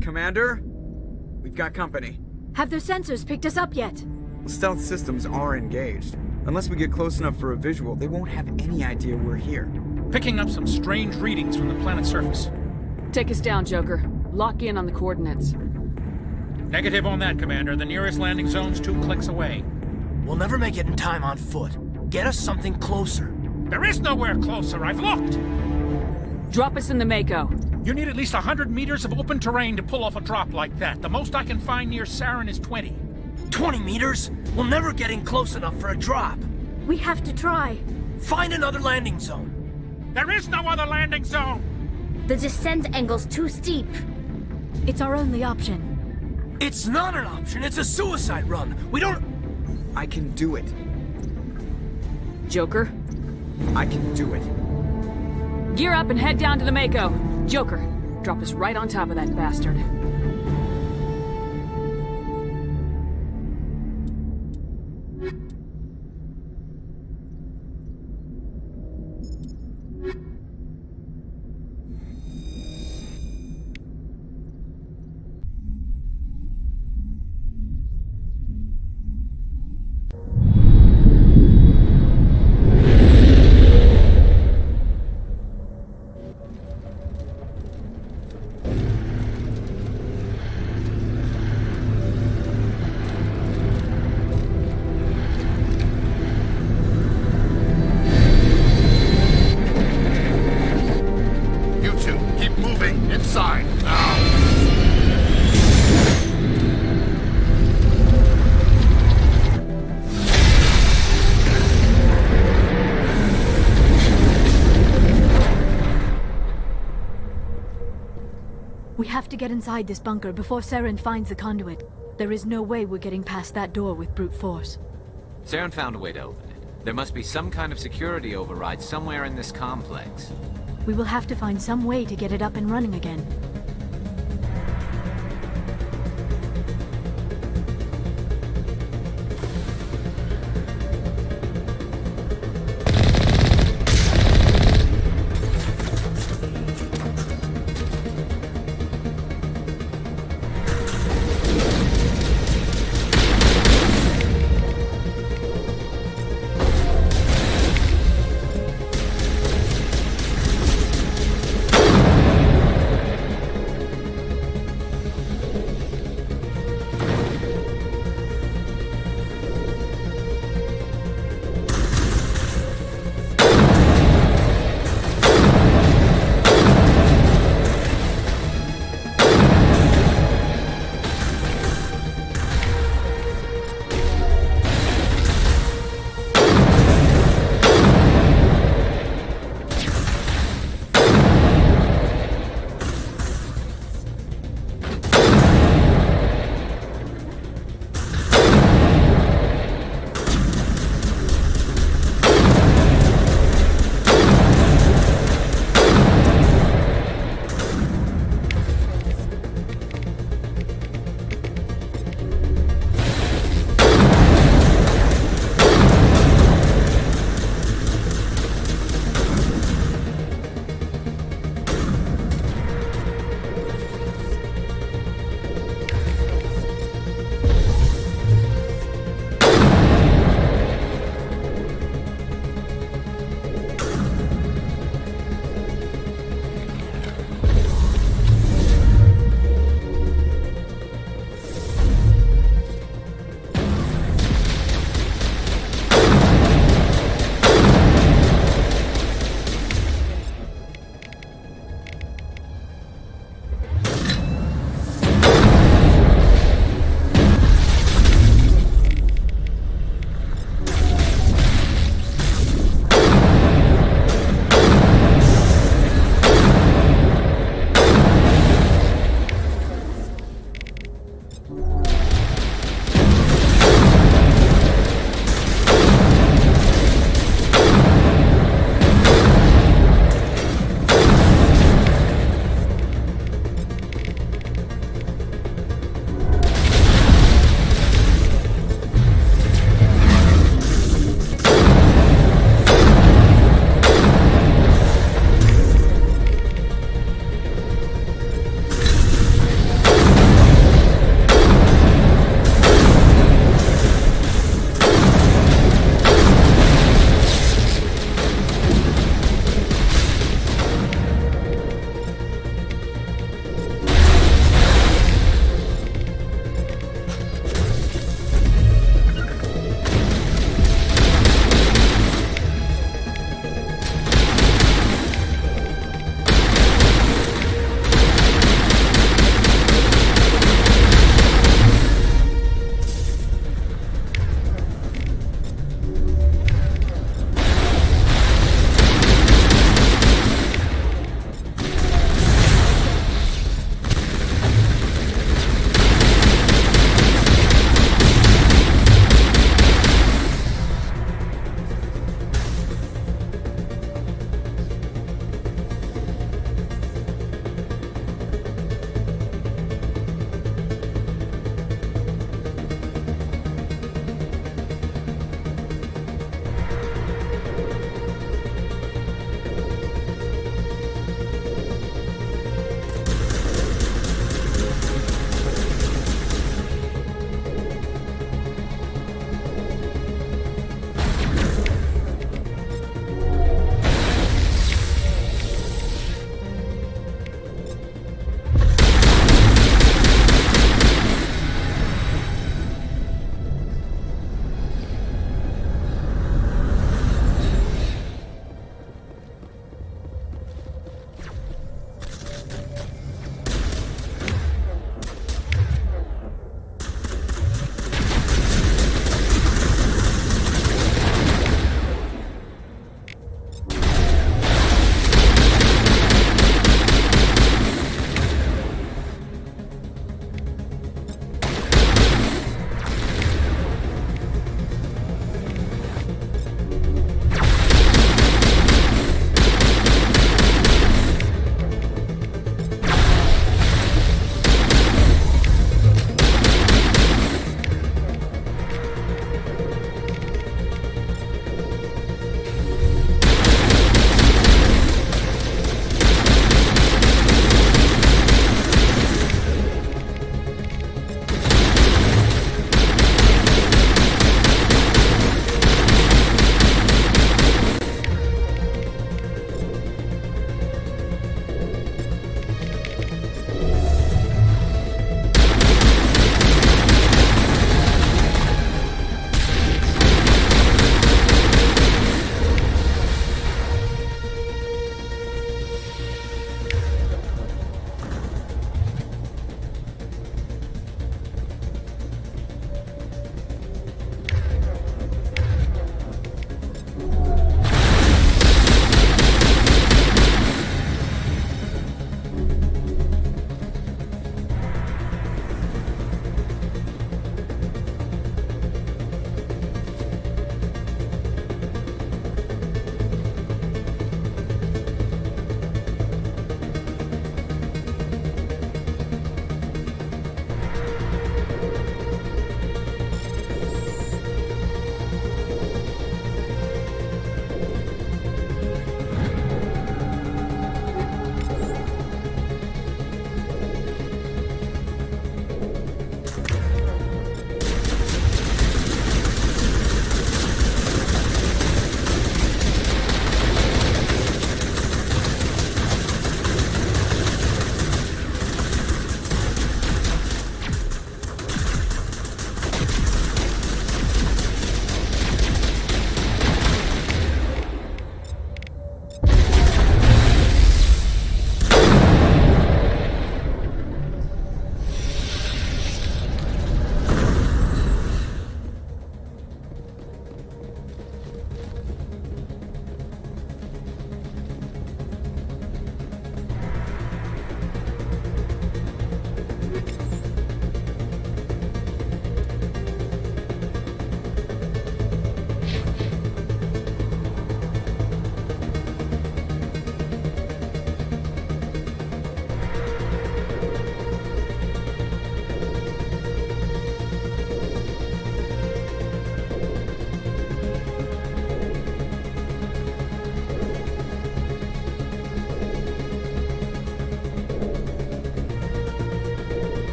Commander? We've got company. Have their sensors picked us up yet? The stealth systems are engaged. Unless we get close enough for a visual, they won't have any idea we're here. Picking up some strange readings from the planet's surface. Take us down, Joker. Lock in on the coordinates. Negative on that, Commander. The nearest landing zone's 2 clicks away. We'll never make it in time on foot. Get us something closer. There is nowhere closer, I've looked! Drop us in the Mako. You need at least 100 meters of open terrain to pull off a drop like that. The most I can find near Saren is 20. 20 meters? We'll never get in close enough for a drop. We have to try. Find another landing zone. There is no other landing zone! The descent angle's too steep. It's our only option. It's not an option, it's a suicide run. We don't... I can do it. Joker, I can do it. gear up and head down to the Mako. Joker, drop us right on top of that bastard. We have to get inside this bunker before Saren finds the conduit. There is no way we're getting past that door with brute force. Saren found a way to open it. There must be some kind of security override somewhere in this complex. We will have to find some way to get it up and running again.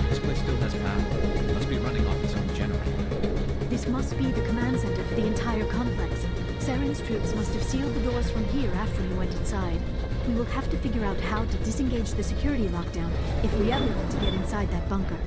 This place still has power. Must be running off its own generator. This must be the command center for the entire complex. Saren's troops must have sealed the doors from here after he went inside. We will have to figure out how to disengage the security lockdown if we ever want to get inside that bunker.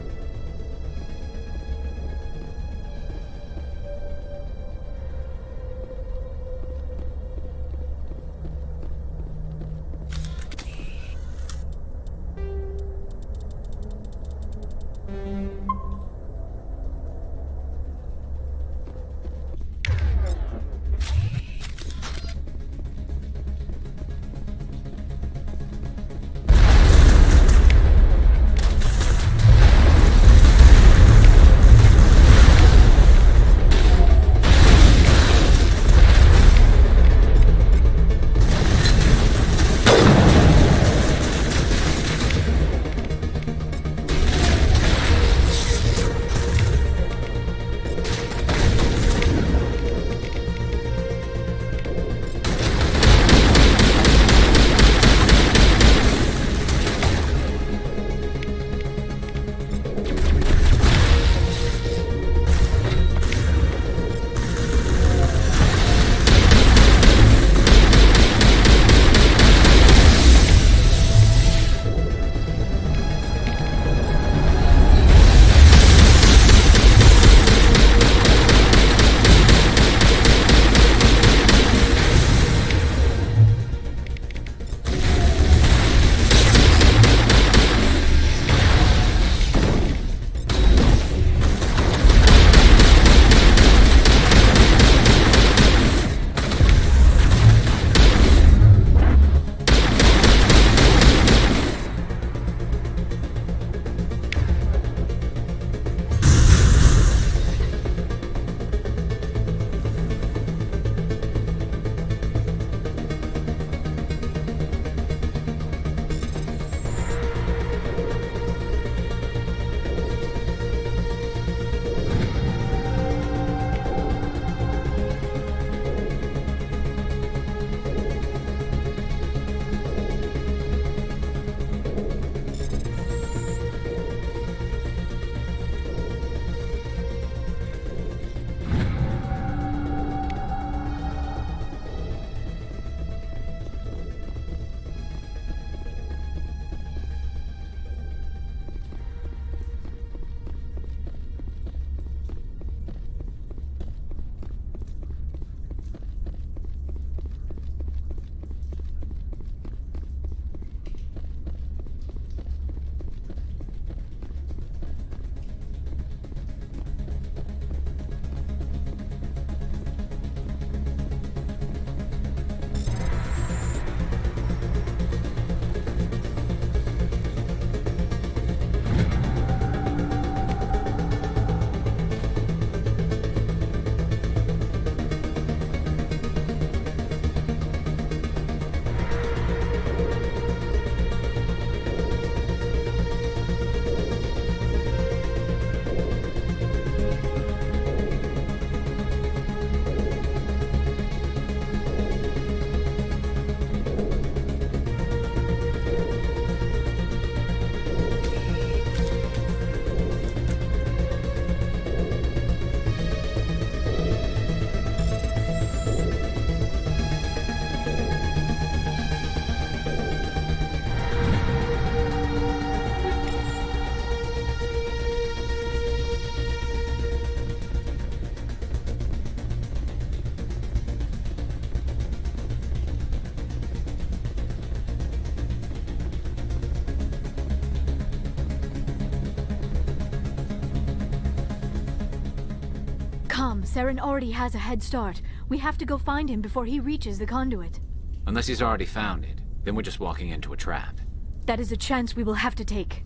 come, Saren already has a head start. We have to go find him before he reaches the conduit. Unless he's already found it, then we're just walking into a trap. That is a chance we will have to take.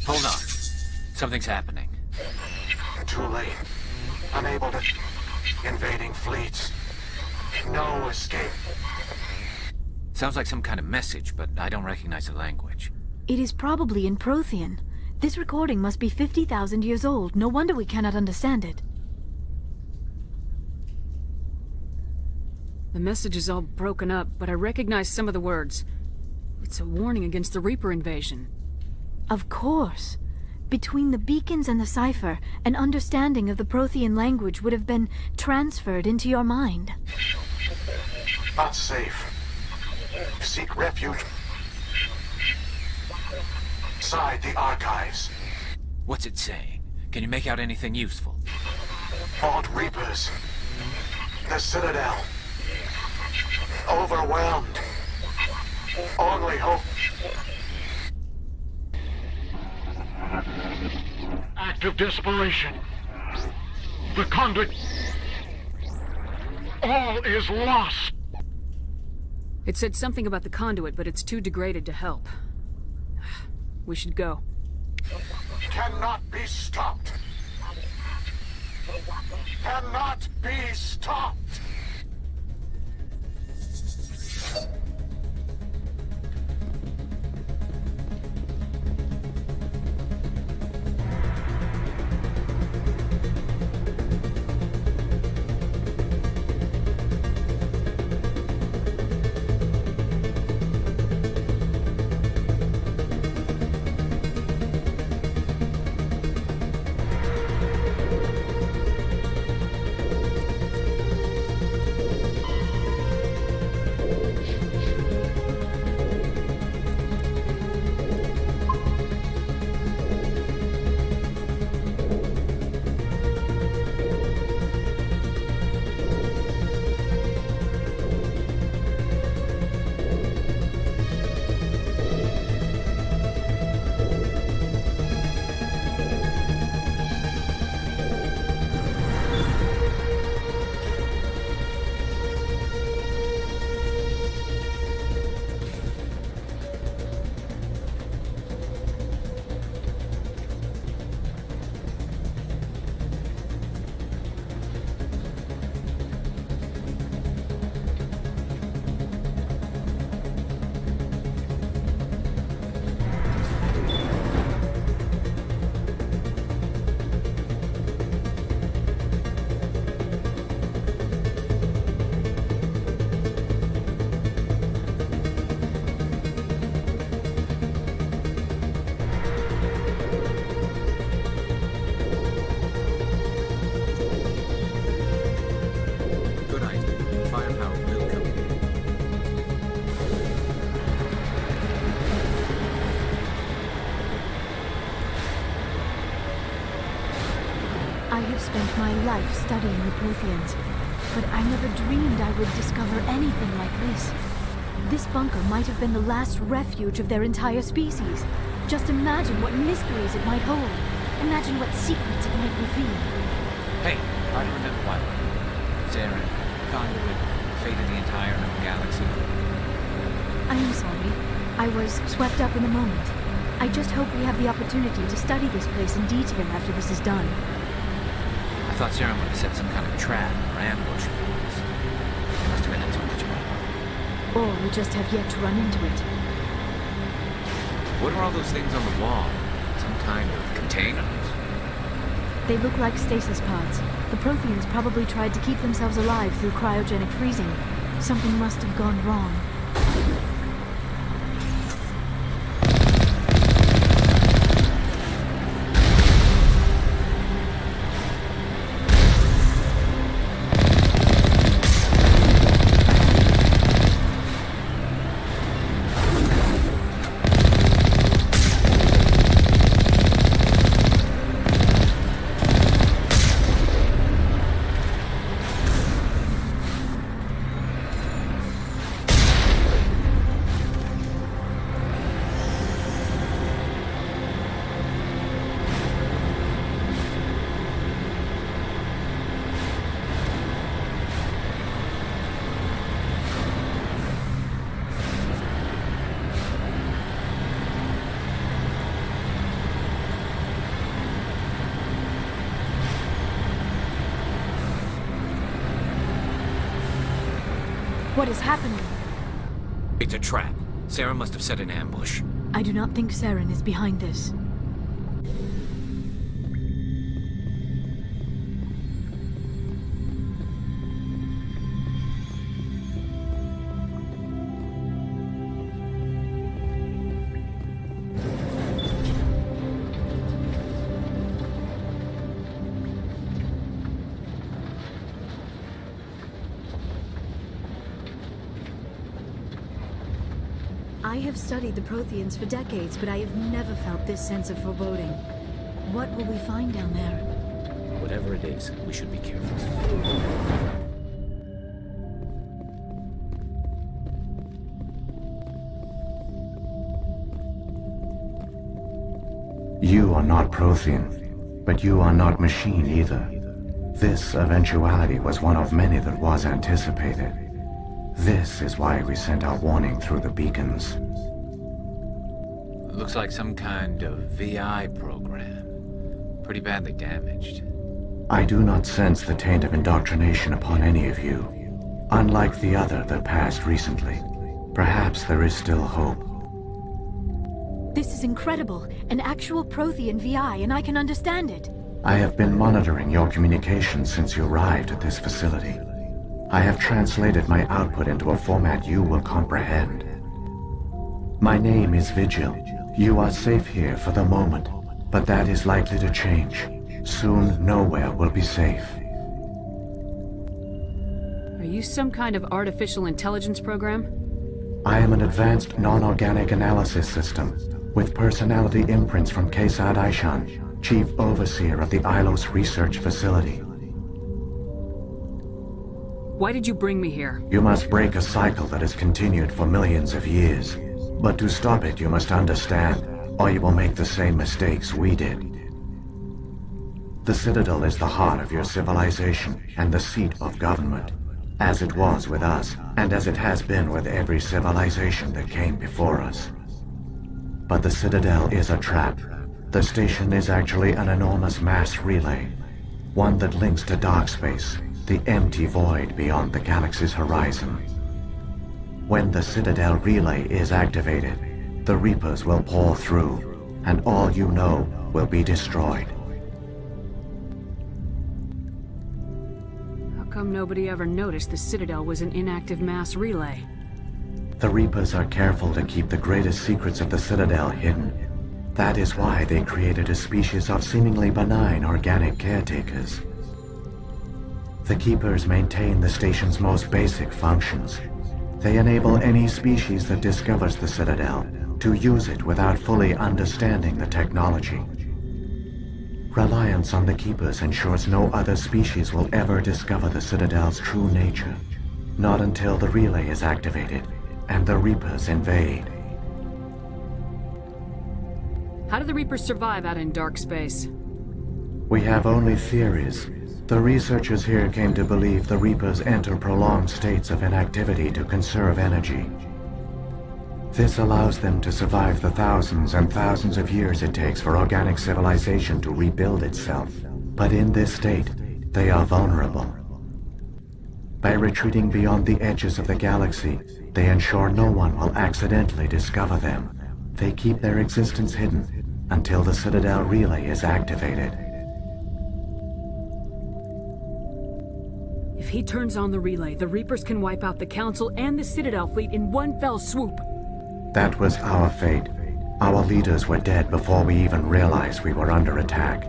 Hold on. Something's happening. Too late. Unable to... Invading fleets. No escape. Sounds like some kind of message, but I don't recognize the language. It is probably in Prothean. This recording must be 50,000 years old. No wonder we cannot understand it. The message is all broken up, but I recognize some of the words. It's a warning against the Reaper invasion. Of course. Between the beacons and the cipher, an understanding of the Prothean language would have been transferred into your mind. Not safe. Seek refuge. Inside the archives. What's it saying? Can you make out anything useful? Fought Reapers. The Citadel. Overwhelmed. Only hope. Act of desperation. The conduit. All is lost. It said something about the conduit, but it's too degraded to help. We should go. Cannot be stopped. Cannot be stopped. I have spent my life studying the Protheans, but I never dreamed I would discover anything like this. This bunker might have been the last refuge of their entire species. Just imagine what mysteries it might hold. Imagine what secrets it might reveal. Hey, try to remember what? Saren, Conduit, fate of the entire known galaxy. I am sorry. I was swept up in the moment. I just hope we have the opportunity to study this place in detail after this is done. I thought Saren would have set some kind of trap or ambush for us. They must have been in too much trouble. Or we just have yet to run into it. What are all those things on the wall? Some kind of containers? They look like stasis pods. The Protheans probably tried to keep themselves alive through cryogenic freezing. Something must have gone wrong. What is happening? It's a trap. Sarah must have set an ambush. I do not think Saren is behind this. I have studied the Protheans for decades, but I have never felt this sense of foreboding. What will we find down there? Whatever it is, we should be careful. You are not Prothean, but you are not machine either. This eventuality was one of many that was anticipated. This is why we sent our warning through the beacons. Looks like some kind of VI program. Pretty badly damaged. I do not sense the taint of indoctrination upon any of you. Unlike the other that passed recently, perhaps there is still hope. This is incredible. An actual Prothean VI, and I can understand it. I have been monitoring your communications since you arrived at this facility. I have translated my output into a format you will comprehend. My name is Vigil. You are safe here for the moment, but that is likely to change. Soon, nowhere will be safe. Are you some kind of artificial intelligence program? I am an advanced non-organic analysis system, with personality imprints from Kesad Aishan, Chief Overseer of the Ilos Research Facility. Why did you bring me here? You must break a cycle that has continued for millions of years. But to stop it, you must understand, or you will make the same mistakes we did. The Citadel is the heart of your civilization and the seat of government, as it was with us, and as it has been with every civilization that came before us. But the Citadel is a trap. The station is actually an enormous mass relay, one that links to dark space, the empty void beyond the galaxy's horizon. When the Citadel relay is activated, the Reapers will pour through, and all you know will be destroyed. How come nobody ever noticed the Citadel was an inactive mass relay? The Reapers are careful to keep the greatest secrets of the Citadel hidden. That is why they created a species of seemingly benign organic caretakers. The Keepers maintain the station's most basic functions. They enable any species that discovers the Citadel to use it without fully understanding the technology. Reliance on the Keepers ensures no other species will ever discover the Citadel's true nature. Not until the relay is activated and the Reapers invade. How do the Reapers survive out in dark space? We have only theories. The researchers here came to believe the Reapers enter prolonged states of inactivity to conserve energy. This allows them to survive the thousands and thousands of years it takes for organic civilization to rebuild itself. But in this state, they are vulnerable. By retreating beyond the edges of the galaxy, they ensure no one will accidentally discover them. They keep their existence hidden until the Citadel relay is activated. If he turns on the relay, the Reapers can wipe out the Council and the Citadel fleet in one fell swoop. That was our fate. Our leaders were dead before we even realized we were under attack.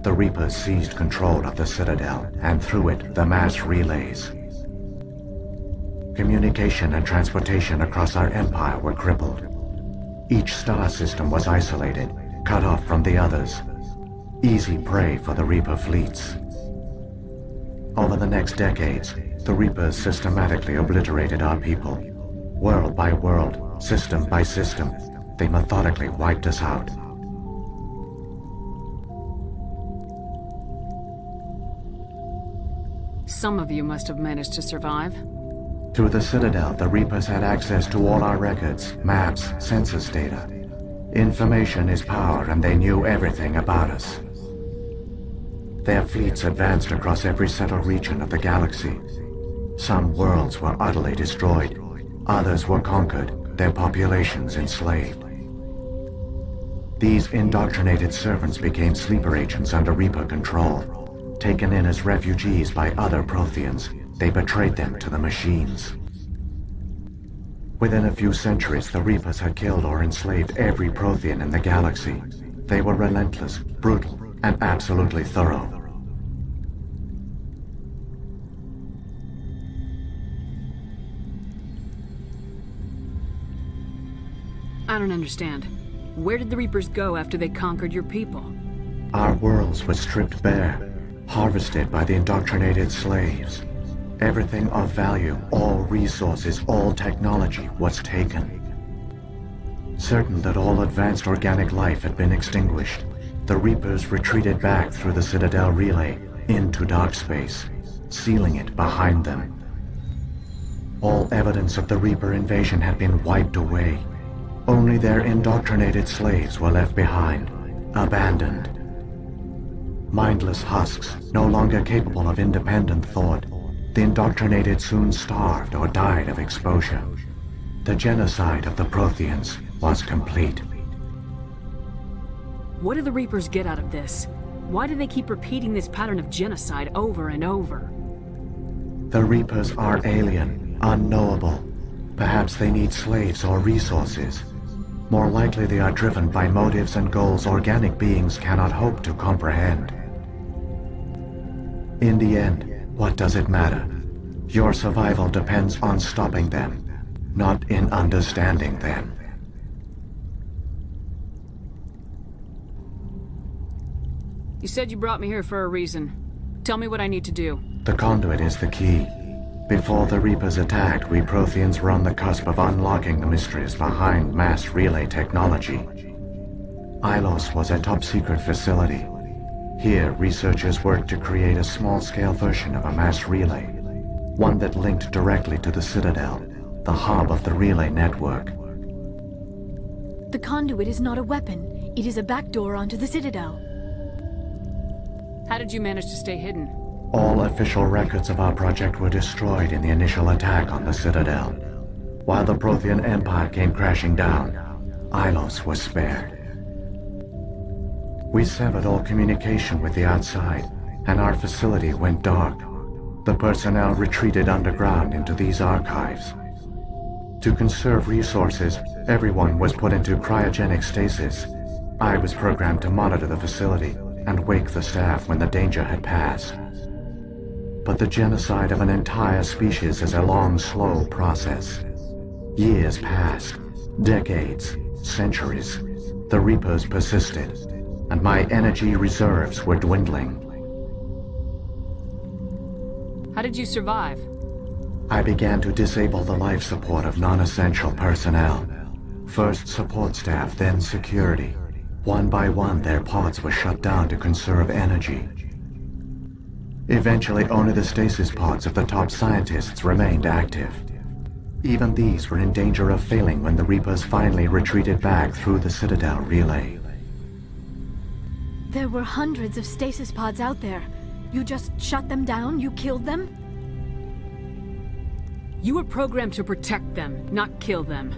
The Reapers seized control of the Citadel, and through it, the mass relays. Communication and transportation across our empire were crippled. Each star system was isolated, cut off from the others. Easy prey for the Reaper fleets. Over the next decades, the Reapers systematically obliterated our people. World by world, system by system, they methodically wiped us out. Some of you must have managed to survive. Through the Citadel, the Reapers had access to all our records, maps, census data. Information is power, and they knew everything about us. Their fleets advanced across every settled region of the galaxy. Some worlds were utterly destroyed. Others were conquered, their populations enslaved. These indoctrinated servants became sleeper agents under Reaper control. Taken in as refugees by other Protheans, they betrayed them to the machines. Within a few centuries, the Reapers had killed or enslaved every Prothean in the galaxy. They were relentless, brutal, and absolutely thorough. I don't understand. Where did the Reapers go after they conquered your people? Our worlds were stripped bare, harvested by the indoctrinated slaves. Everything of value, all resources, all technology was taken. Certain that all advanced organic life had been extinguished, the Reapers retreated back through the Citadel relay into dark space, sealing it behind them. All evidence of the Reaper invasion had been wiped away. Only their indoctrinated slaves were left behind, abandoned. Mindless husks, no longer capable of independent thought, the indoctrinated soon starved or died of exposure. The genocide of the Protheans was complete. What do the Reapers get out of this? Why do they keep repeating this pattern of genocide over and over? The Reapers are alien, unknowable. Perhaps they need slaves or resources. More likely they are driven by motives and goals organic beings cannot hope to comprehend. In the end, what does it matter? Your survival depends on stopping them, not in understanding them. You said you brought me here for a reason. Tell me what I need to do. The conduit is the key. Before the Reapers attacked, we Protheans were on the cusp of unlocking the mysteries behind mass relay technology. Ilos was a top-secret facility. Here, researchers worked to create a small-scale version of a mass relay, one that linked directly to the Citadel, the hub of the relay network. The conduit is not a weapon. It is a backdoor onto the Citadel. How did you manage to stay hidden? All official records of our project were destroyed in the initial attack on the Citadel. While the Prothean Empire came crashing down, Ilos was spared. We severed all communication with the outside, and our facility went dark. The personnel retreated underground into these archives. To conserve resources, everyone was put into cryogenic stasis. I was programmed to monitor the facility and wake the staff when the danger had passed. But the genocide of an entire species is a long, slow process. Years passed, decades, centuries. The Reapers persisted, and my energy reserves were dwindling. How did you survive? I began to disable the life support of non-essential personnel. First support staff, then security. One by one, their pods were shut down to conserve energy. Eventually, only the stasis pods of the top scientists remained active. Even these were in danger of failing when the Reapers finally retreated back through the Citadel relay. There were hundreds of stasis pods out there. You just shut them down? You killed them? You were programmed to protect them, not kill them.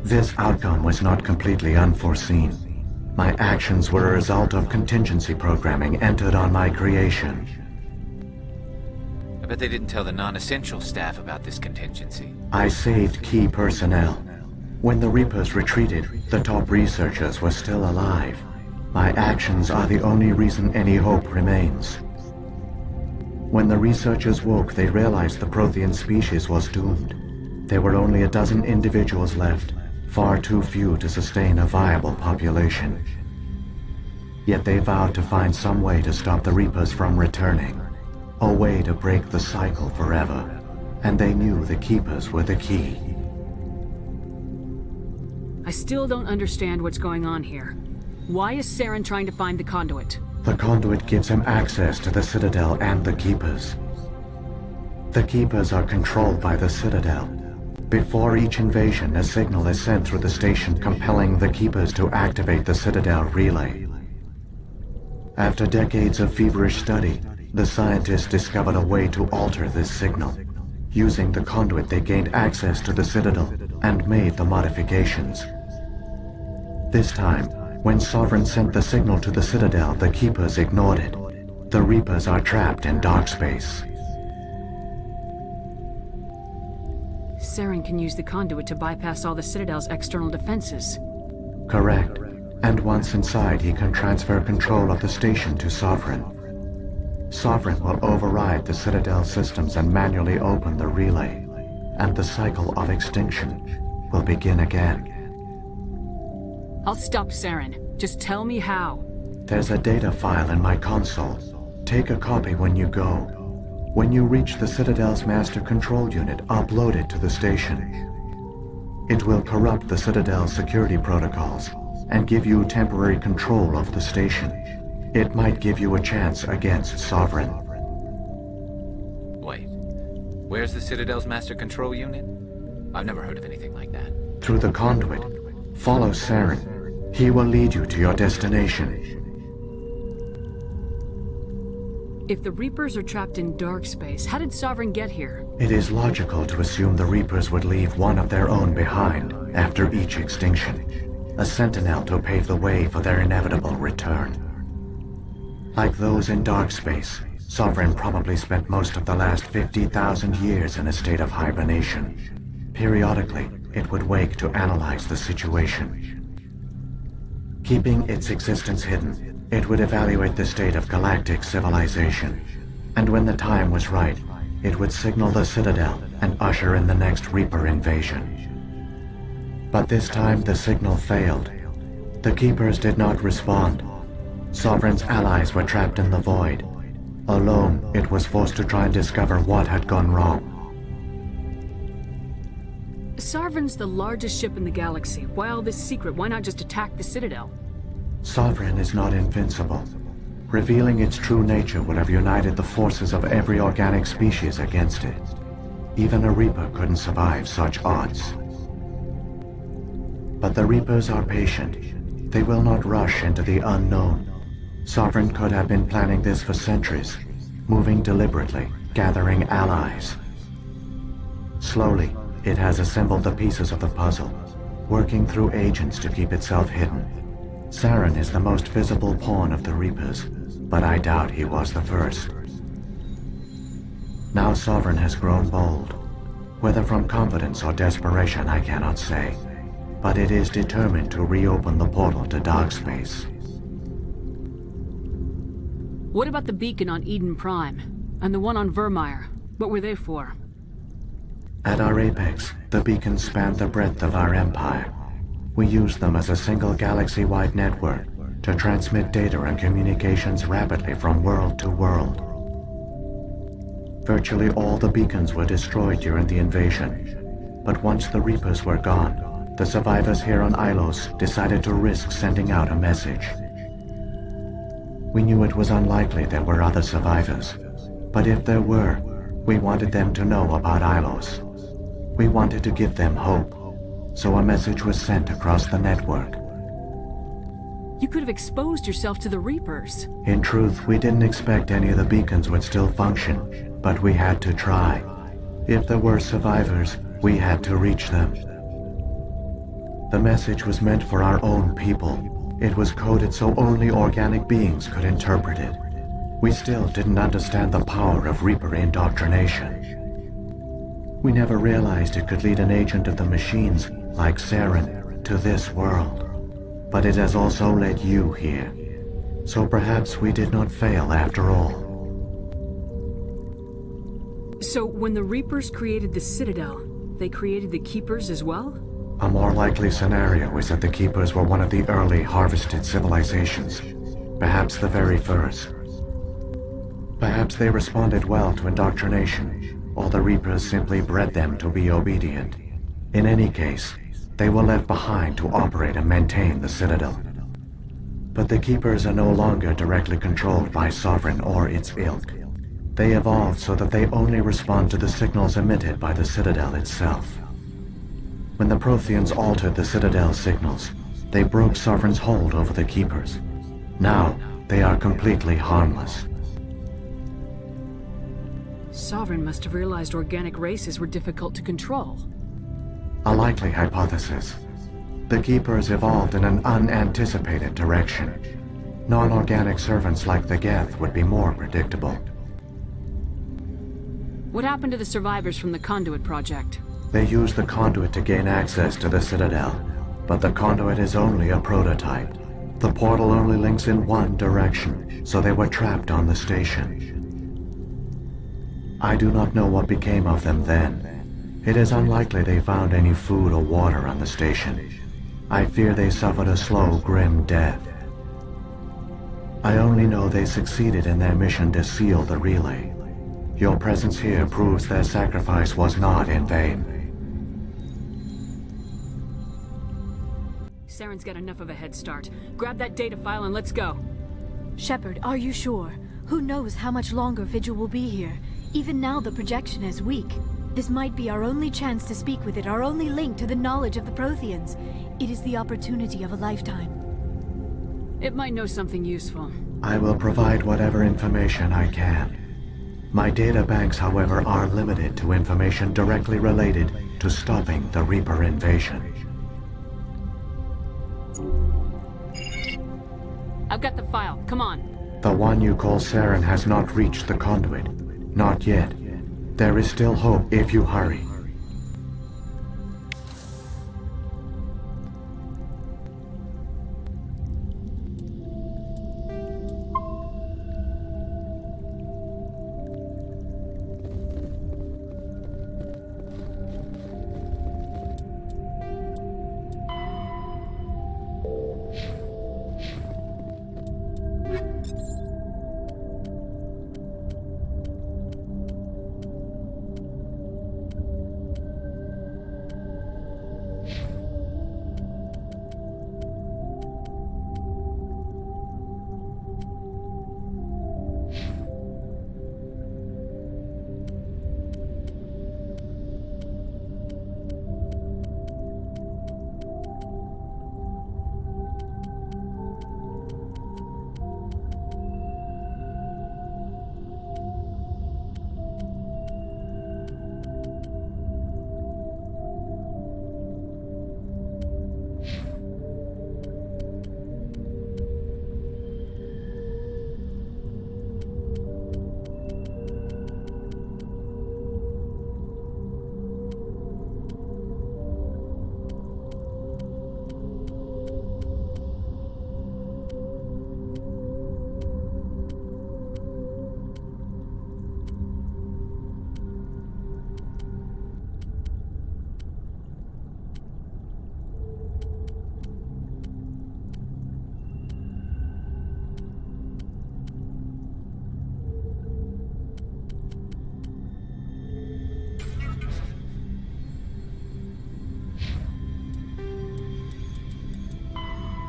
This outcome was not completely unforeseen. My actions were a result of contingency programming entered on my creation. I bet they didn't tell the non-essential staff about this contingency. I saved key personnel. When the Reapers retreated, the top researchers were still alive. My actions are the only reason any hope remains. When the researchers woke, they realized the Prothean species was doomed. There were only a dozen individuals left, far too few to sustain a viable population. Yet they vowed to find some way to stop the Reapers from returning, a way to break the cycle forever, and they knew the Keepers were the key. I still don't understand what's going on here. Why is Saren trying to find the conduit? The conduit gives him access to the Citadel and the Keepers. The Keepers are controlled by the Citadel. Before each invasion, a signal is sent through the station compelling the Keepers to activate the Citadel relay. After decades of feverish study, the scientists discovered a way to alter this signal, Using the conduit, they gained access to the Citadel and made the modifications. This time, when Sovereign sent the signal to the Citadel, the Keepers ignored it. The Reapers are trapped in dark space. Saren can use the conduit to bypass all the Citadel's external defenses. Correct. And once inside, he can transfer control of the station to Sovereign. Sovereign will override the Citadel systems and manually open the relay, and the cycle of extinction will begin again. I'll stop Saren. Just tell me how. There's a data file in my console. Take a copy when you go. When you reach the Citadel's master control unit, upload it to the station. It will corrupt the Citadel's security protocols and give you temporary control of the station. It might give you a chance against Sovereign. Wait. Where's the Citadel's master control unit? I've never heard of anything like that. Through the conduit, follow Saren. He will lead you to your destination. If the Reapers are trapped in dark space, how did Sovereign get here? It is logical to assume the Reapers would leave one of their own behind after each extinction. A sentinel to pave the way for their inevitable return. Like those in dark space, Sovereign probably spent most of the last 50,000 years in a state of hibernation. Periodically, it would wake to analyze the situation. Keeping its existence hidden, it would evaluate the state of galactic civilization. And when the time was right, it would signal the Citadel and usher in the next Reaper invasion. But this time the signal failed. The Keepers did not respond. Sovereign's allies were trapped in the void. Alone, it was forced to try and discover what had gone wrong. Sovereign's the largest ship in the galaxy. Why all this secret? Why not just attack the Citadel? Sovereign is not invincible. Revealing its true nature would have united the forces of every organic species against it. Even a Reaper couldn't survive such odds. But the Reapers are patient. They will not rush into the unknown. Sovereign could have been planning this for centuries, moving deliberately, gathering allies. Slowly, it has assembled the pieces of the puzzle, working through agents to keep itself hidden. Saren is the most visible pawn of the Reapers, but I doubt he was the first. Now Sovereign has grown bold. Whether from confidence or desperation, I cannot say. But it is determined to reopen the portal to dark space. What about the beacon on Eden Prime? And the one on Vermeer? What were they for? At our apex, the beacons span the breadth of our empire. We use them as a single galaxy-wide network to transmit data and communications rapidly from world to world. Virtually all the beacons were destroyed during the invasion, but once the Reapers were gone, the survivors here on Ilos decided to risk sending out a message. We knew it was unlikely there were other survivors, but if there were, we wanted them to know about Ilos. We wanted to give them hope, so a message was sent across the network. You could have exposed yourself to the Reapers. In truth, we didn't expect any of the beacons would still function, but we had to try. If there were survivors, we had to reach them. The message was meant for our own people. It was coded so only organic beings could interpret it. We still didn't understand the power of Reaper indoctrination. We never realized it could lead an agent of the machines, like Saren, to this world. But it has also led you here. So perhaps we did not fail after all. So when the Reapers created the Citadel, they created the Keepers as well? A more likely scenario is that the Keepers were one of the early harvested civilizations. Perhaps the very first. Perhaps they responded well to indoctrination, or the Reapers simply bred them to be obedient. In any case, they were left behind to operate and maintain the Citadel. But the Keepers are no longer directly controlled by Sovereign or its ilk. They evolved so that they only respond to the signals emitted by the Citadel itself. When the Protheans altered the Citadel's signals, they broke Sovereign's hold over the Keepers. Now, they are completely harmless. Sovereign must have realized organic races were difficult to control. A likely hypothesis. The Keepers evolved in an unanticipated direction. Non-organic servants like the Geth would be more predictable. What happened to the survivors from the Conduit project? They used the conduit to gain access to the Citadel, but the conduit is only a prototype. The portal only links in one direction, so they were trapped on the station. I do not know what became of them then. It is unlikely they found any food or water on the station. I fear they suffered a slow, grim death. I only know they succeeded in their mission to seal the relay. Your presence here proves their sacrifice was not in vain. Saren's got enough of a head start. Grab that data file and let's go. Shepard, are you sure? Who knows how much longer Vigil will be here? Even now the projection is weak. This might be our only chance to speak with it, our only link to the knowledge of the Protheans. It is the opportunity of a lifetime. It might know something useful. I will provide whatever information I can. My data banks, however, are limited to information directly related to stopping the Reaper invasion. I've got the file. Come on. The one you call Saren has not reached the conduit. Not yet. There is still hope if you hurry.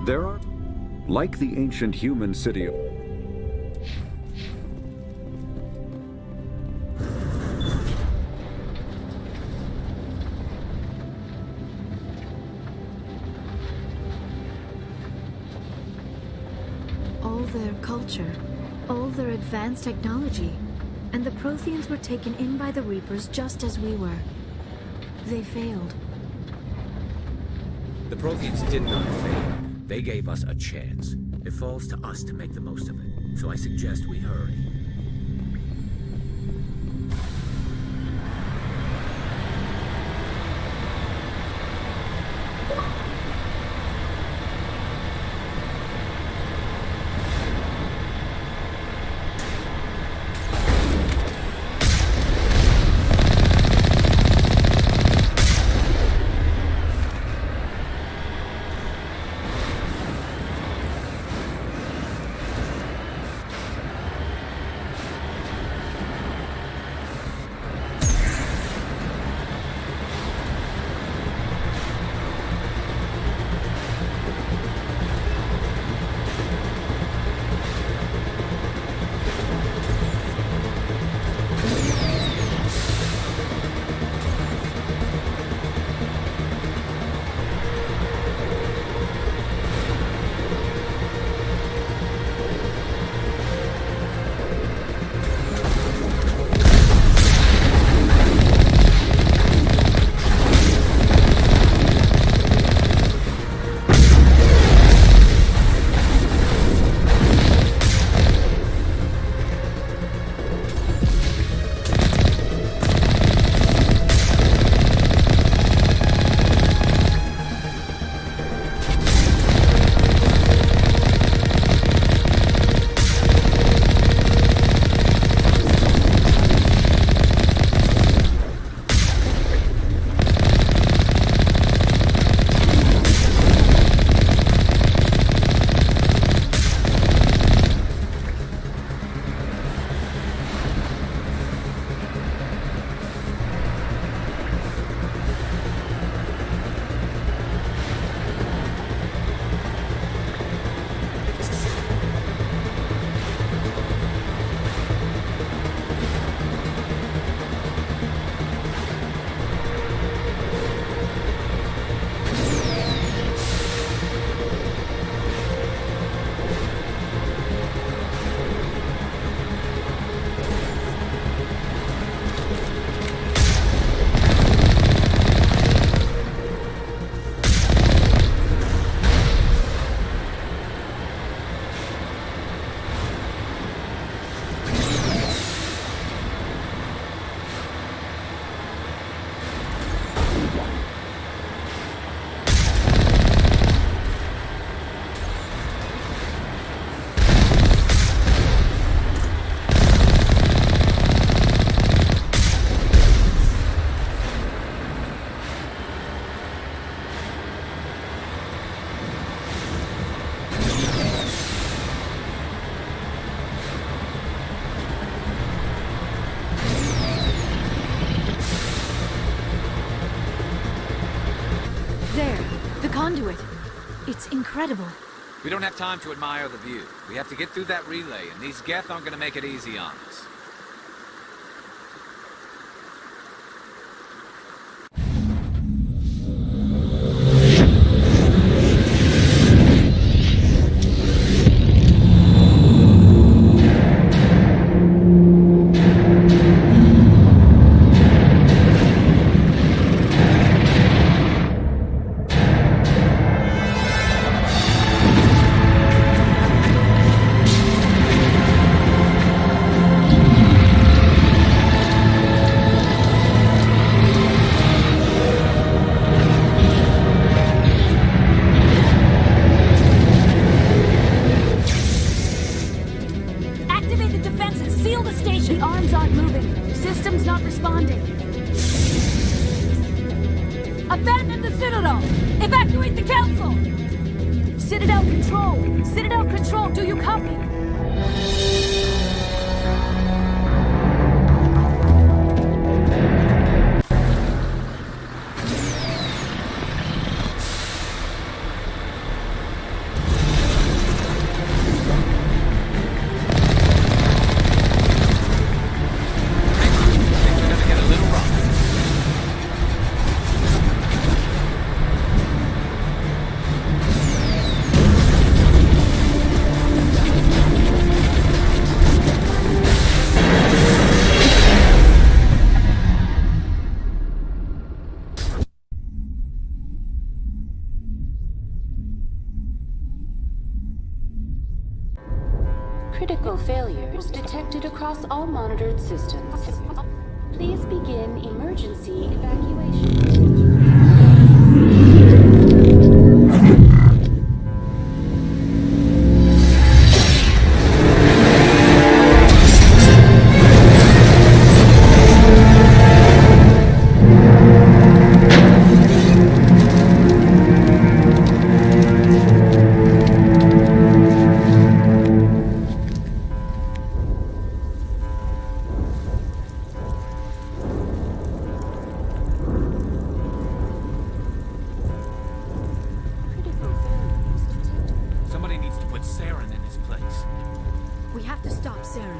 There are, like the ancient human city of... All their culture, all their advanced technology, and the Protheans were taken in by the Reapers just as we were. They failed. The Protheans did not fail. They gave us a chance. It falls to us to make the most of it. So I suggest we hurry. There, the conduit. It's incredible. We don't have time to admire the view. We have to get through that relay, and these Geth aren't gonna make it easy on us. Abandon the Citadel! Evacuate the Council! Citadel Control! Citadel Control, do you copy? Critical failures detected across all monitored systems. Please begin emergency evacuation. We have to stop Saren.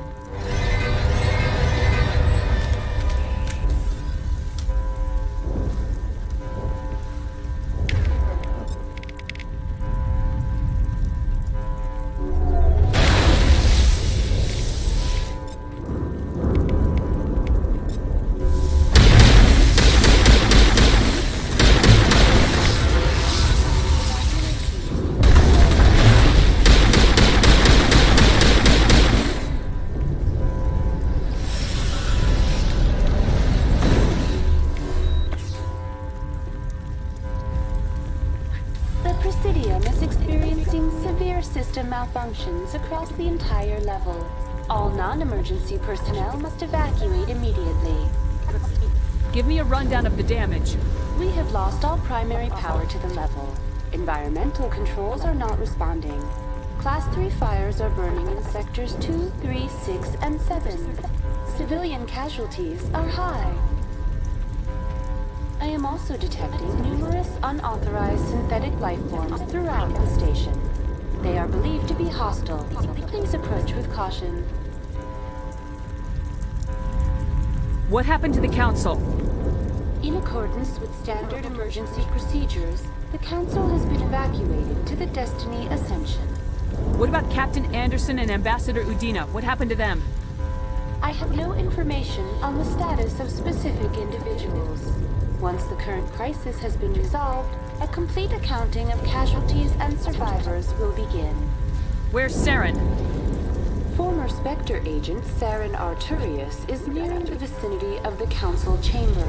Presidium is experiencing severe system malfunctions across the entire level. All non-emergency personnel must evacuate immediately. Give me a rundown of the damage. We have lost all primary power to the level. Environmental controls are not responding. Class 3 fires are burning in sectors 2, 3, 6, and 7. Civilian casualties are high. I am also detecting numerous unauthorized synthetic life forms throughout the station. They are believed to be hostile. Please approach with caution. What happened to the Council? In accordance with standard emergency procedures, the Council has been evacuated to the Destiny Ascension. What about Captain Anderson and Ambassador Udina? What happened to them? I have no information on the status of specific individuals. Once the current crisis has been resolved, a complete accounting of casualties and survivors will begin. Where's Saren? Former Spectre agent Saren Arturius is nearing the vicinity of the Council chamber.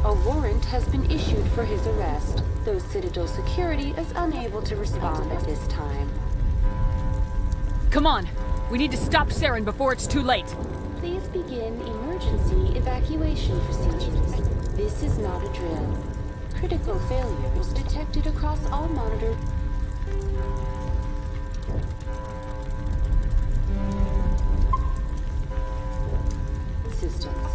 A warrant has been issued for his arrest, though Citadel security is unable to respond at this time. Come on! We need to stop Saren before it's too late! Please begin emergency evacuation procedures. This is not a drill. Critical failures detected across all monitored systems.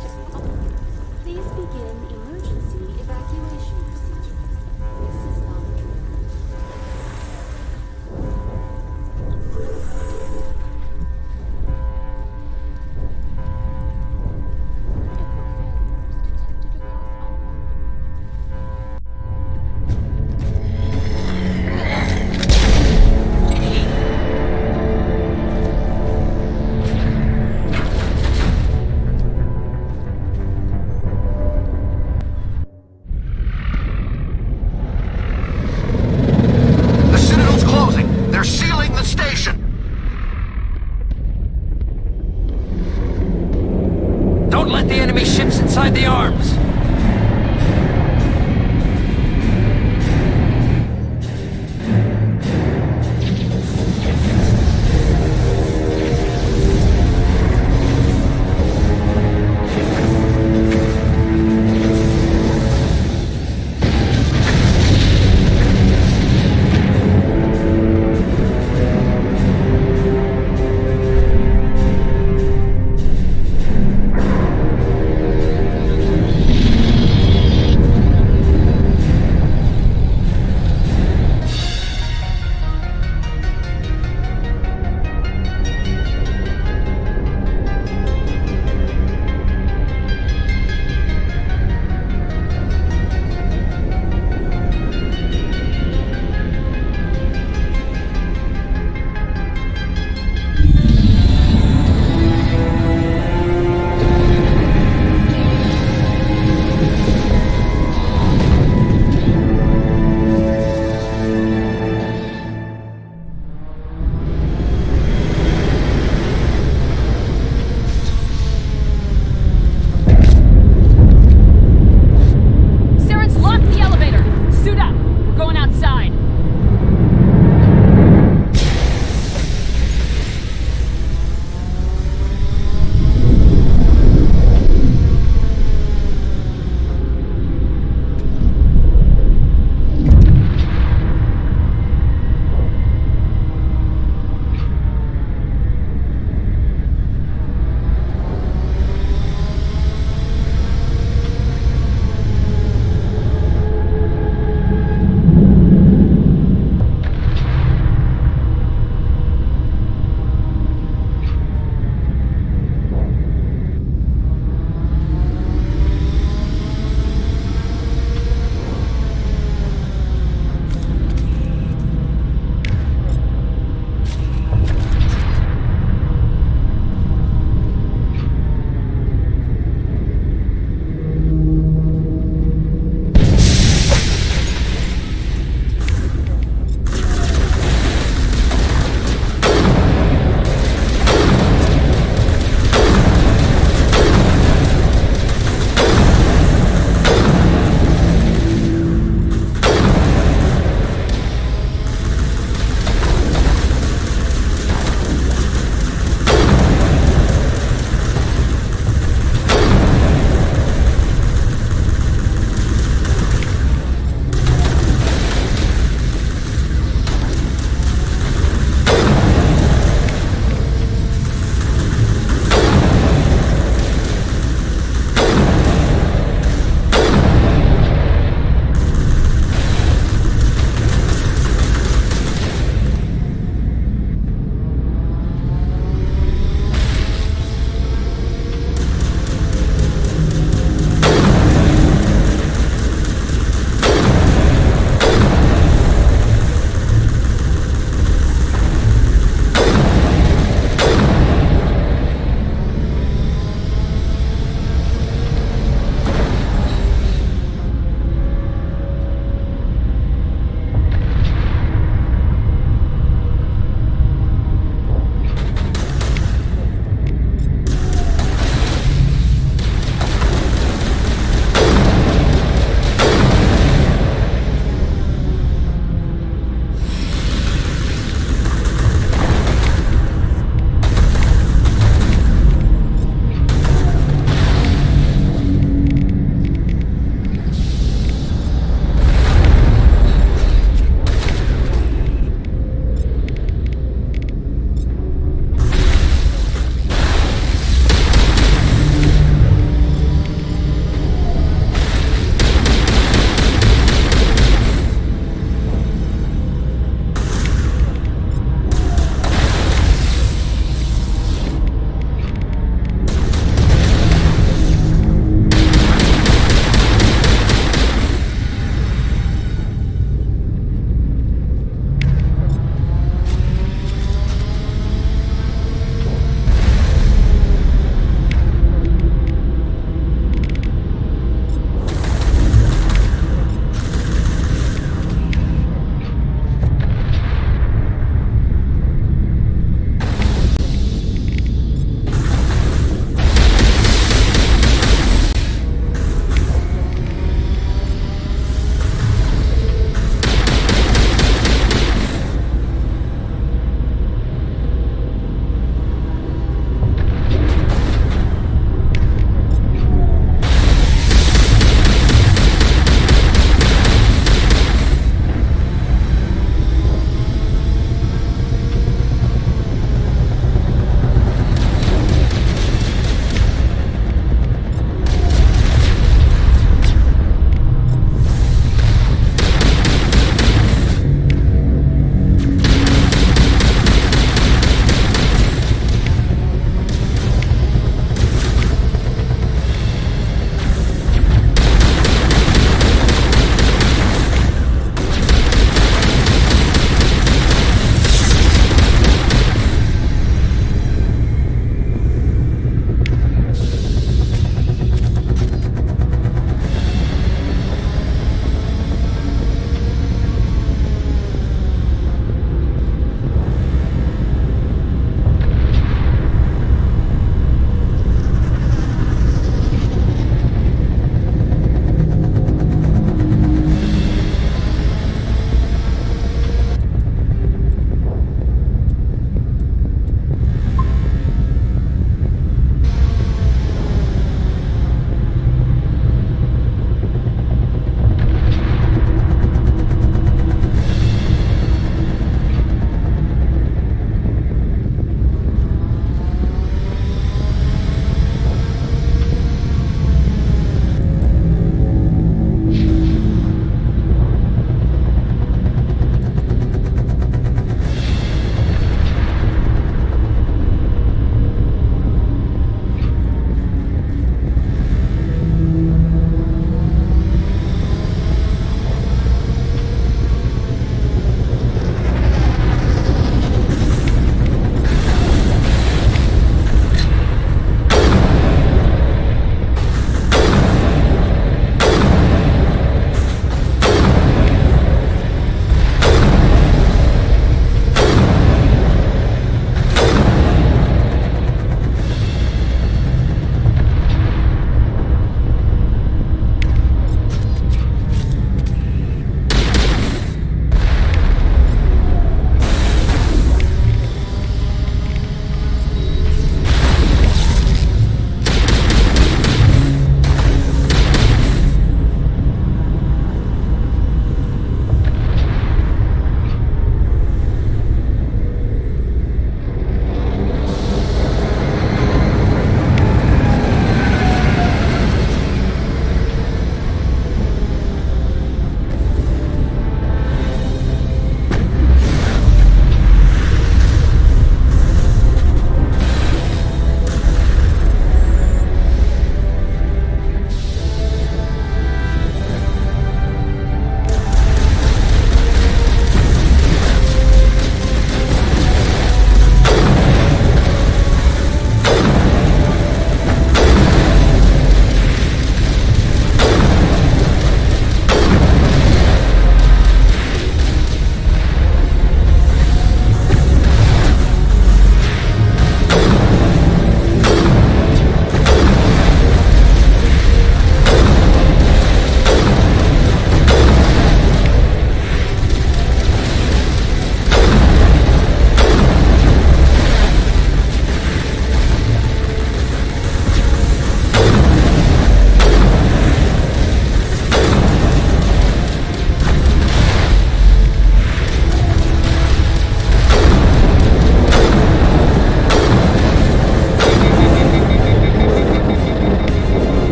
Please begin emergency evacuation. Evacuation procedures. This is not a drill. Critical failures detected across all modules.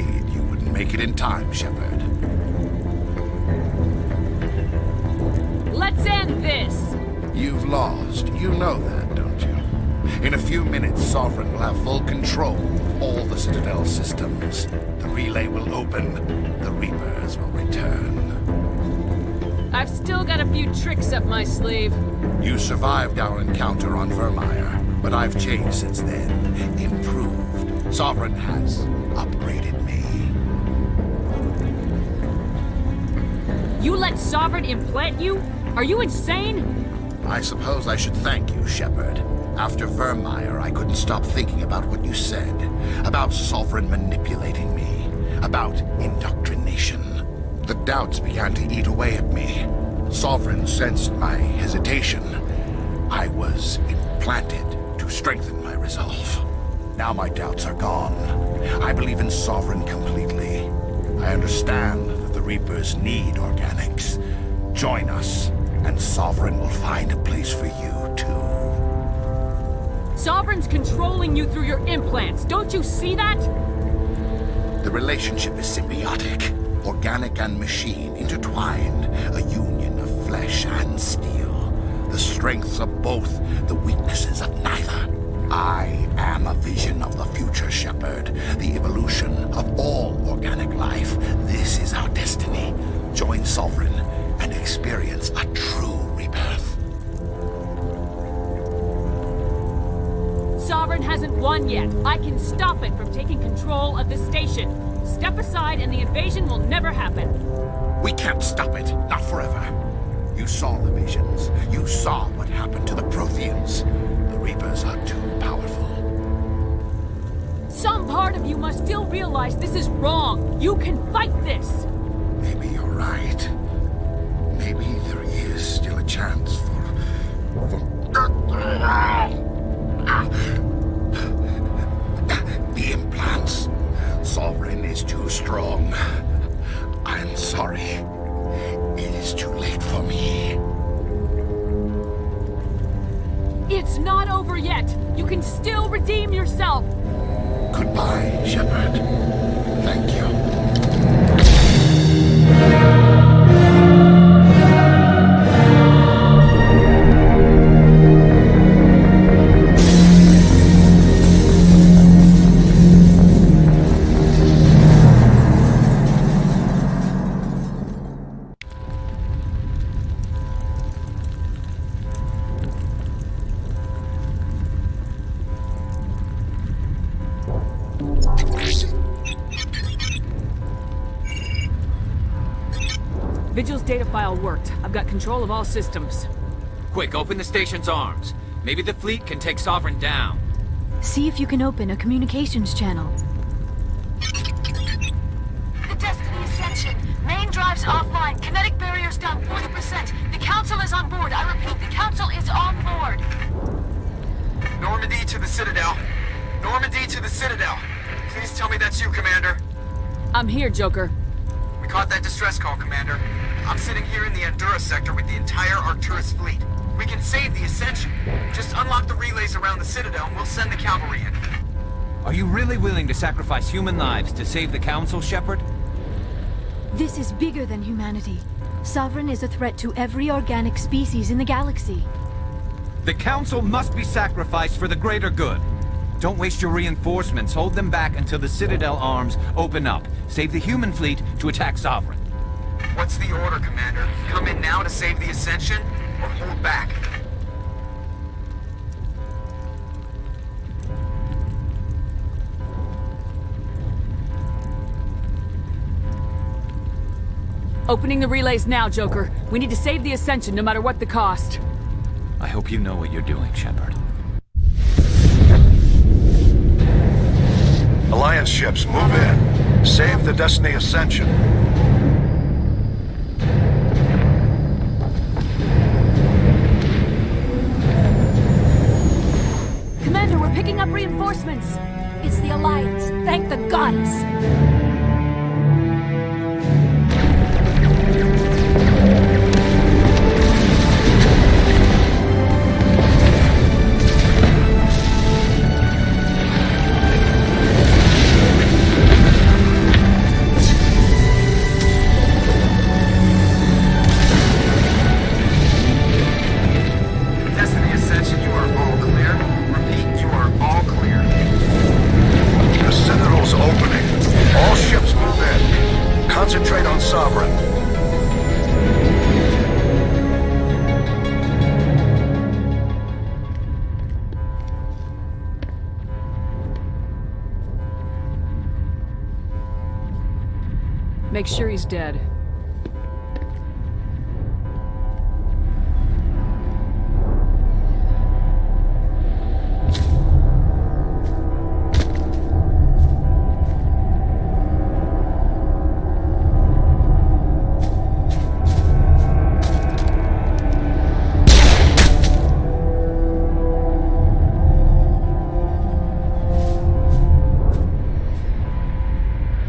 worried you wouldn't make it in time, Shepard. Let's end this! You've lost. You know that, don't you? In a few minutes, Sovereign will have full control of all the Citadel systems. The relay will open. The Reapers will return. I've still got a few tricks up my sleeve. You survived our encounter on Vermeer, but I've changed since then. Improved. Sovereign has upgraded me. You let Sovereign implant you? Are you insane? I suppose I should thank you, Shepard. After Vermeer, I couldn't stop thinking about what you said. About Sovereign manipulating me. About indoctrination. The doubts began to eat away at me. Sovereign sensed my hesitation. I was implanted to strengthen my resolve. Now my doubts are gone. I believe in Sovereign completely. I understand that the Reapers need organics. Join us, and Sovereign will find a place for you, too. Sovereign's controlling you through your implants. Don't you see that? The relationship is symbiotic. Organic and machine intertwined. A union of flesh and steel. The strengths of both, the weaknesses of neither. I am a vision of the future, Shepard. The evolution of all organic life. This is our destiny. Join Sovereign and experience a true rebirth. Sovereign hasn't won yet. I can stop it from taking control of the station. Step aside and the invasion will never happen. We can't stop it. Not forever. You saw the visions. You saw what happened to the Protheans. The Reapers are too powerful. Some part of you must still realize this is wrong. You can fight this. Maybe you're right. Maybe there is still a chance for the implants. Sovereign is too strong. I'm sorry. It is too late for me. It's not over yet. You can still redeem yourself. Goodbye, Shepard. Thank you. Vigil's data file worked. I've got control of all systems. Quick, open the station's arms. Maybe the fleet can take Sovereign down. See if you can open a communications channel. The Destiny Ascension. Main drives offline. Kinetic barriers down 40%. The Council is on board. I repeat, the Council is on board. Normandy to the Citadel. Normandy to the Citadel. Please tell me that's you, Commander. I'm here, Joker. We caught that distress call, Commander. I'm sitting here in the Endura sector with the entire Arcturus fleet. We can save the Ascension. Just unlock the relays around the Citadel and we'll send the cavalry in. Are you really willing to sacrifice human lives to save the Council, Shepard? This is bigger than humanity. Sovereign is a threat to every organic species in the galaxy. The Council must be sacrificed for the greater good. Don't waste your reinforcements. Hold them back until the Citadel arms open up. Save the human fleet to attack Sovereign. What's the order, Commander? Come in now to save the Ascension, or hold back? Opening the relays now, Joker. We need to save the Ascension no matter what the cost. I hope you know what you're doing, Shepard. Alliance ships, move in. Save the Destiny Ascension. Commander, we're picking up reinforcements. It's the Alliance. Thank the goddess. Concentrate on Sovereign. Make sure he's dead.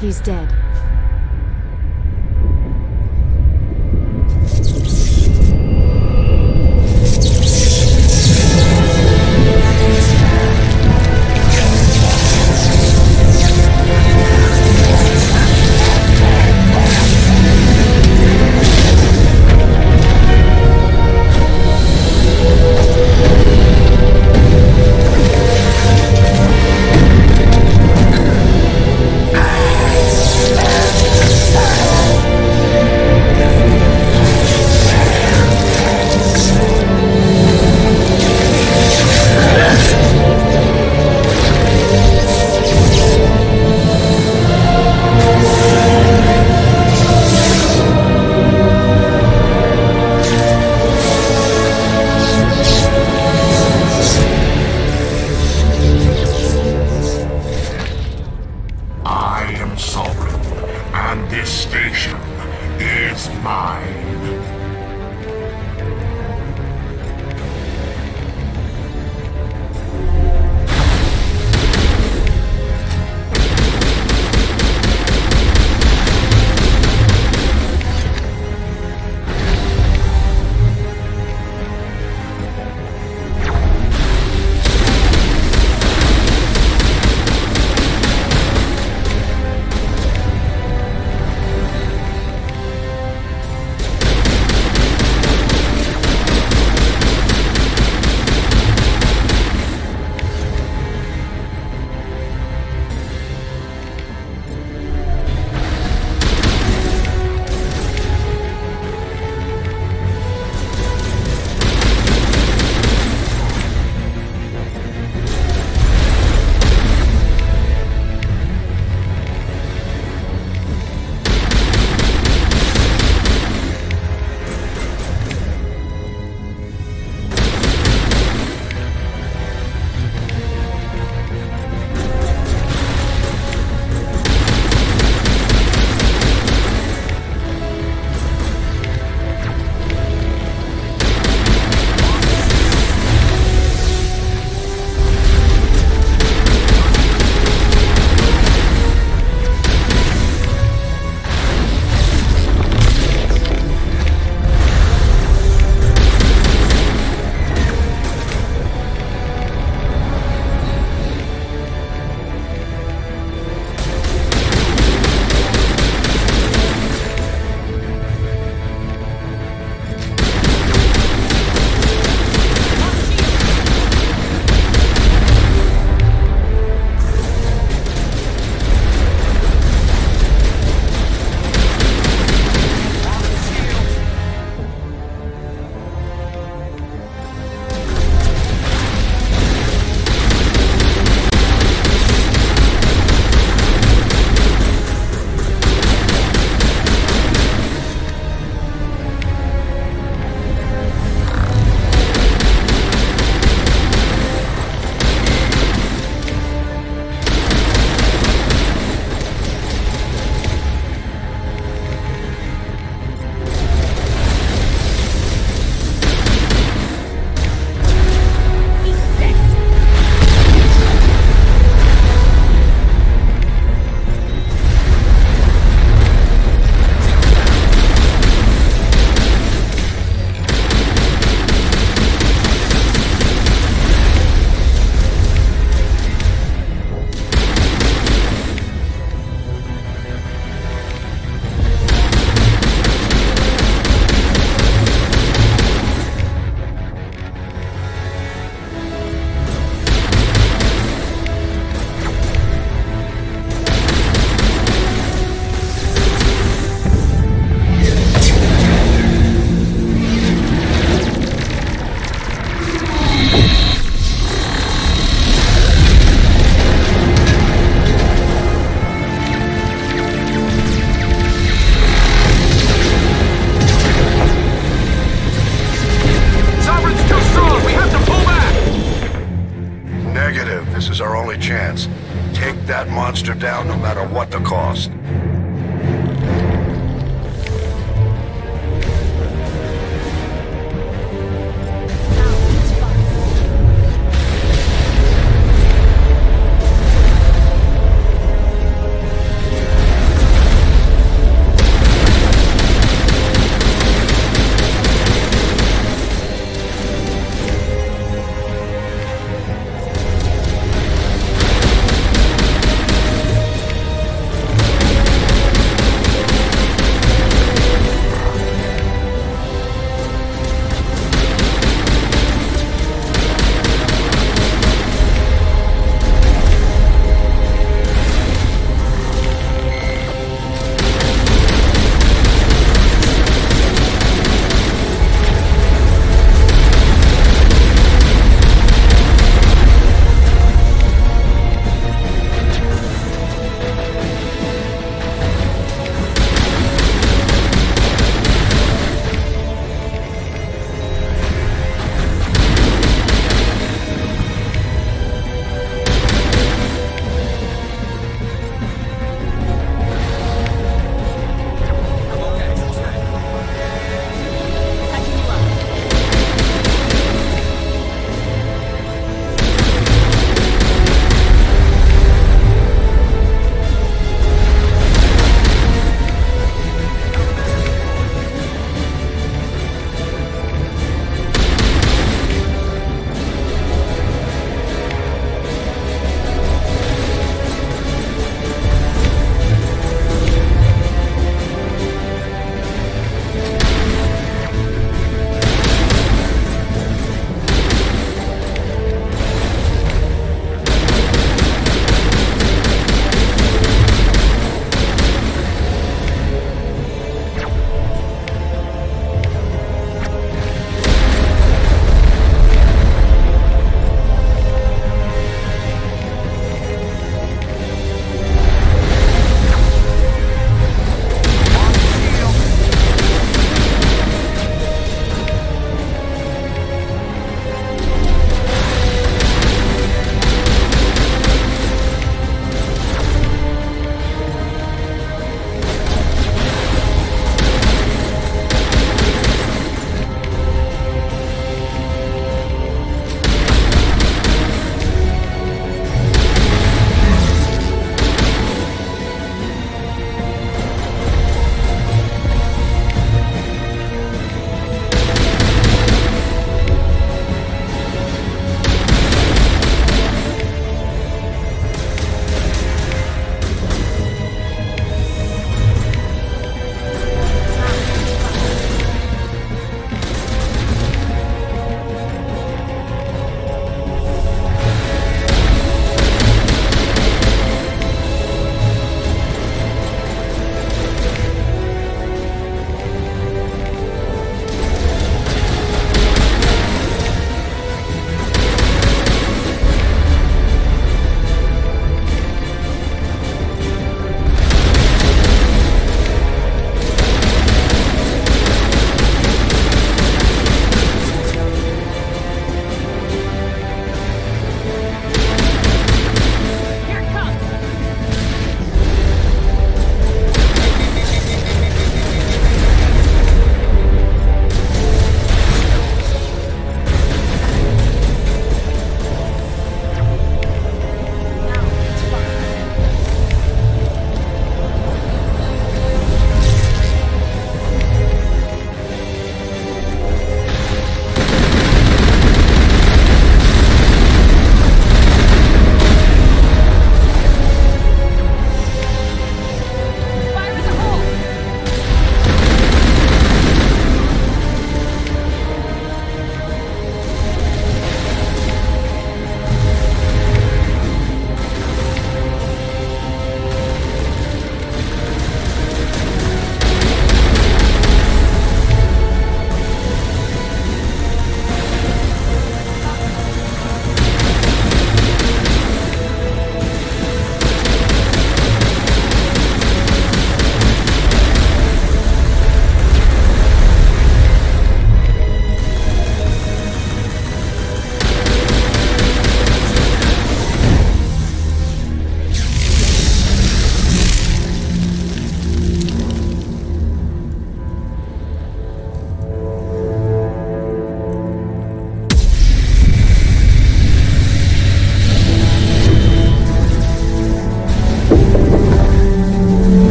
He's dead. monster down no matter what the cost.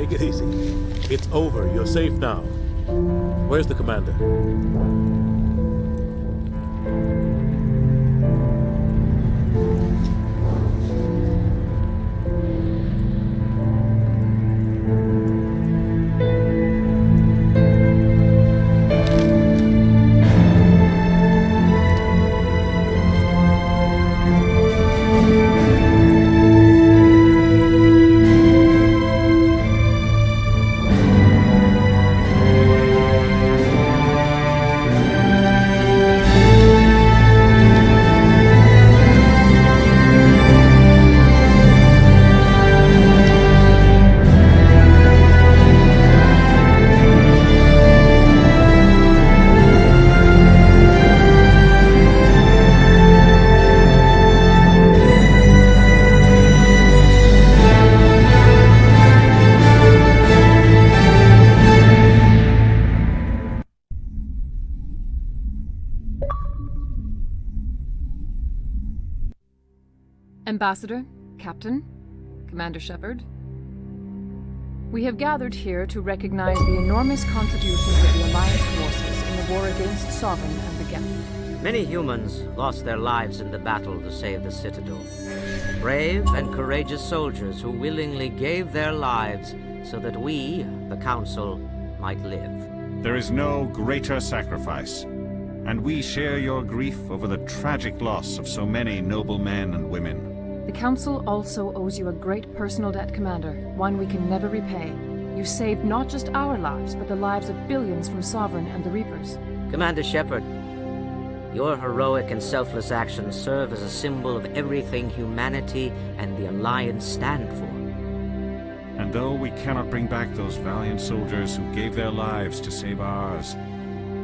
Take it easy. It's over. You're safe now. Where's the commander? Ambassador, Captain, Commander Shepard, we have gathered here to recognize the enormous contributions of the Alliance forces in the war against Sovereign and the Geth. Many humans lost their lives in the battle to save the Citadel. Brave and courageous soldiers who willingly gave their lives so that we, the Council, might live. There is no greater sacrifice, and we share your grief over the tragic loss of so many noble men and women. The Council also owes you a great personal debt, Commander, one we can never repay. You saved not just our lives, but the lives of billions from Sovereign and the Reapers. Commander Shepard, your heroic and selfless actions serve as a symbol of everything humanity and the Alliance stand for. And though we cannot bring back those valiant soldiers who gave their lives to save ours,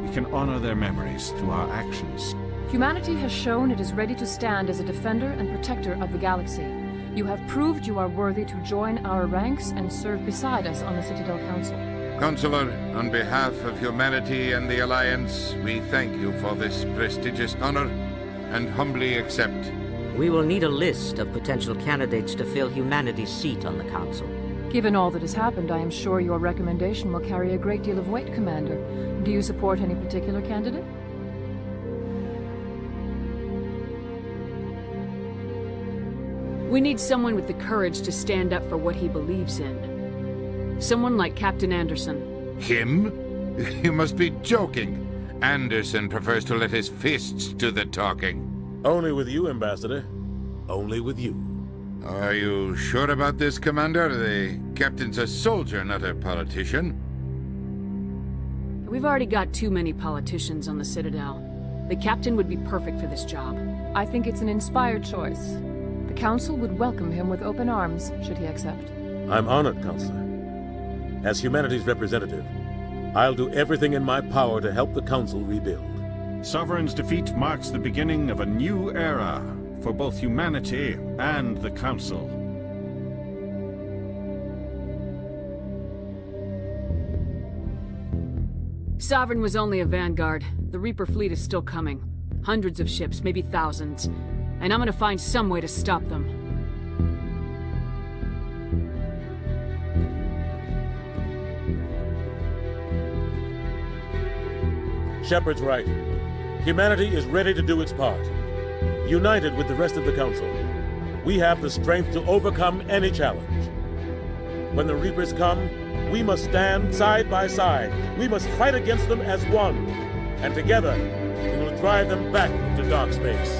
we can honor their memories through our actions. Humanity has shown it is ready to stand as a defender and protector of the galaxy. You have proved you are worthy to join our ranks and serve beside us on the Citadel Council. Counselor, on behalf of humanity and the Alliance, we thank you for this prestigious honor and humbly accept. We will need a list of potential candidates to fill humanity's seat on the Council. Given all that has happened, I am sure your recommendation will carry a great deal of weight, Commander. Do you support any particular candidate? We need someone with the courage to stand up for what he believes in. Someone like Captain Anderson. Him? You must be joking. Anderson prefers to let his fists do the talking. Only with you, Ambassador. Only with you. Are you sure about this, Commander? The captain's a soldier, not a politician. We've already got too many politicians on the Citadel. The captain would be perfect for this job. I think it's an inspired choice. The Council would welcome him with open arms, should he accept. I'm honored, Counselor. As humanity's representative, I'll do everything in my power to help the Council rebuild. Sovereign's defeat marks the beginning of a new era for both humanity and the Council. Sovereign was only a vanguard. The Reaper fleet is still coming. Hundreds of ships, maybe thousands. And I'm gonna find some way to stop them. Shepard's right. Humanity is ready to do its part. United with the rest of the Council, we have the strength to overcome any challenge. When the Reapers come, we must stand side by side. We must fight against them as one. And together, we will drive them back into dark space.